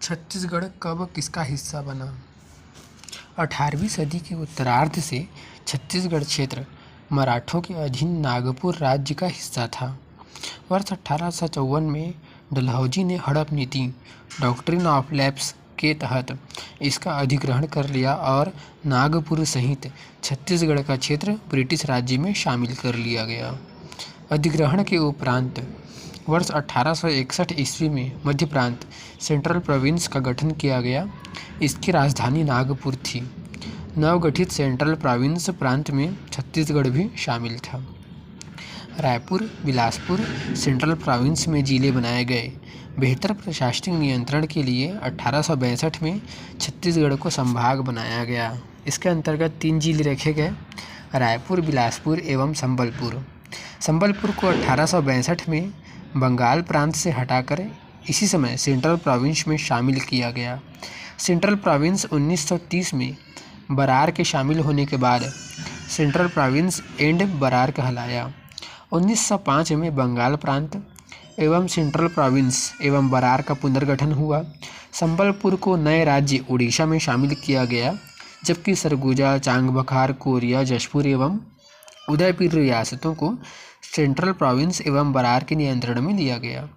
छत्तीसगढ़ कब किसका हिस्सा बना? 18वीं सदी के उत्तरार्ध से छत्तीसगढ़ क्षेत्र मराठों के अधीन नागपुर राज्य का हिस्सा था। वर्ष 1854 में डलहौजी ने हड़प नीति डॉक्ट्रिन ऑफ लैप्स के तहत इसका अधिग्रहण कर लिया और नागपुर सहित छत्तीसगढ़ का क्षेत्र ब्रिटिश राज्य में शामिल कर लिया गया। अधिग्रहण के उपरांत वर्ष 1861 ईस्वी में मध्य प्रांत सेंट्रल प्रोविंस का गठन किया गया। इसकी राजधानी नागपुर थी। नवगठित सेंट्रल प्रोविंस प्रांत में छत्तीसगढ़ भी शामिल था। रायपुर, बिलासपुर सेंट्रल प्रोविंस में जिले बनाए गए। बेहतर प्रशासनिक नियंत्रण के लिए 1862 में छत्तीसगढ़ को संभाग बनाया गया। इसके अंतर्गत 3 जिले रखे गए: रायपुर, बिलासपुर एवं संबलपुर। संबलपुर को 1862 में बंगाल प्रांत से हटाकर इसी समय सेंट्रल प्रोविंस में शामिल किया गया। सेंट्रल प्रोविंस 1930 में बरार के शामिल होने के बाद सेंट्रल प्रोविंस एंड बरार कहलाया। 1905 में बंगाल प्रांत एवं सेंट्रल प्रोविंस एवं बरार का पुनर्गठन हुआ। संबलपुर को नए राज्य उड़ीसा में शामिल किया गया, जबकि सरगुजा, चांगबखार, कोरिया, जशपुर एवं उदयपुर रियासतों को सेंट्रल प्रोविंस एवं बरार के नियंत्रण में लिया गया।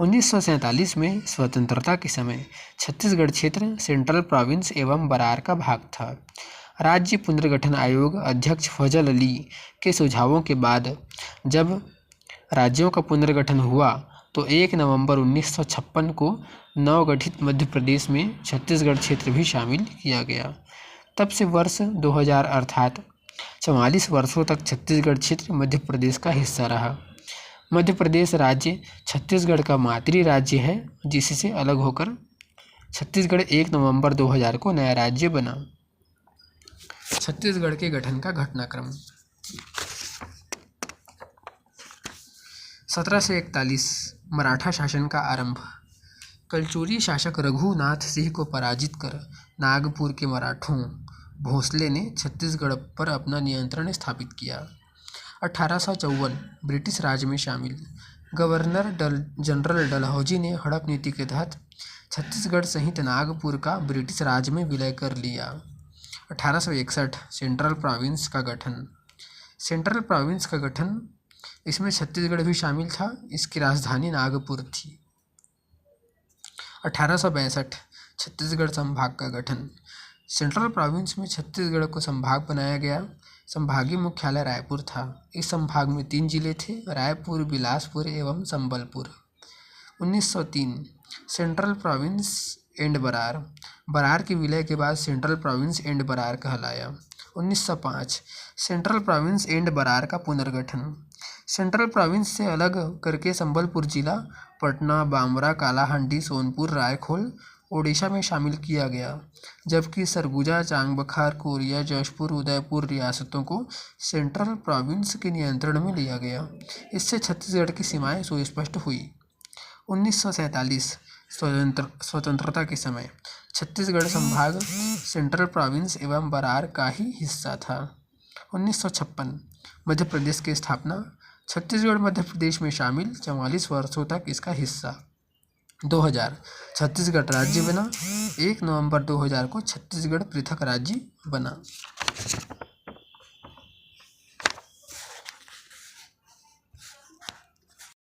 1947 में स्वतंत्रता के समय छत्तीसगढ़ क्षेत्र सेंट्रल प्रोविंस एवं बरार का भाग था। राज्य पुनर्गठन आयोग अध्यक्ष फजल अली के सुझावों के बाद जब राज्यों का पुनर्गठन हुआ तो 1 नवंबर 1956 को नवगठित मध्य प्रदेश में छत्तीसगढ़ क्षेत्र भी शामिल किया गया। तब से वर्ष 2000 अर्थात 44 वर्षों तक छत्तीसगढ़ क्षेत्र मध्य प्रदेश का हिस्सा रहा। मध्य प्रदेश राज्य छत्तीसगढ़ का मातृ राज्य है, जिससे अलग होकर छत्तीसगढ़ 1 नवंबर 2000 को नया राज्य बना। छत्तीसगढ़ के गठन का घटनाक्रम: 1741 मराठा शासन का आरंभ। कलचुरी शासक रघुनाथ सिंह को पराजित कर नागपुर के मराठों भोसले ने छत्तीसगढ़ पर अपना नियंत्रण स्थापित किया। 1854 ब्रिटिश राज में शामिल। गवर्नर जनरल डलहौजी ने हड़प नीति के तहत छत्तीसगढ़ सहित नागपुर का ब्रिटिश राज में विलय कर लिया। 1861 सेंट्रल प्रोविंस का गठन। सेंट्रल प्रोविंस का गठन, इसमें छत्तीसगढ़ भी शामिल था। इसकी राजधानी नागपुर थी। 1862 छत्तीसगढ़ संभाग का गठन। सेंट्रल प्रोविंस में छत्तीसगढ़ को संभाग बनाया गया। संभागीय मुख्यालय रायपुर था। इस संभाग में 3 जिले थे: रायपुर, बिलासपुर एवं Sambalpur. 1903 central province and Berar. Berar के विलय के बाद सेंट्रल प्रोविंस एंड बरार कहलाया। 1905 सेंट्रल प्रोविंस एंड बरार का पुनर्गठन। सेंट्रल प्रोविंस से अलग करके संबलपुर जिला पटना, बामरा, कालाहांडी, सोनपुर, रायखोल ओडिशा में शामिल किया गया, जबकि सरगुजा, चांगबखार, कोरिया, जशपुर, उदयपुर रियासतों को सेंट्रल प्रोविंस के नियंत्रण में लिया गया। इससे छत्तीसगढ़ की सीमाएं सुस्पष्ट हुई। 1947 स्वतंत्रता के समय छत्तीसगढ़ संभाग सेंट्रल प्रोविंस एवं बरार का ही हिस्सा था। 1956 मध्य प्रदेश की स्थापना। छत्तीसगढ़ मध्य प्रदेश में शामिल, 44 वर्षों तक इसका हिस्सा। 2000 छत्तीसगढ़ राज्य बना। 1 नवंबर 2000 को छत्तीसगढ़ पृथक राज्य बना।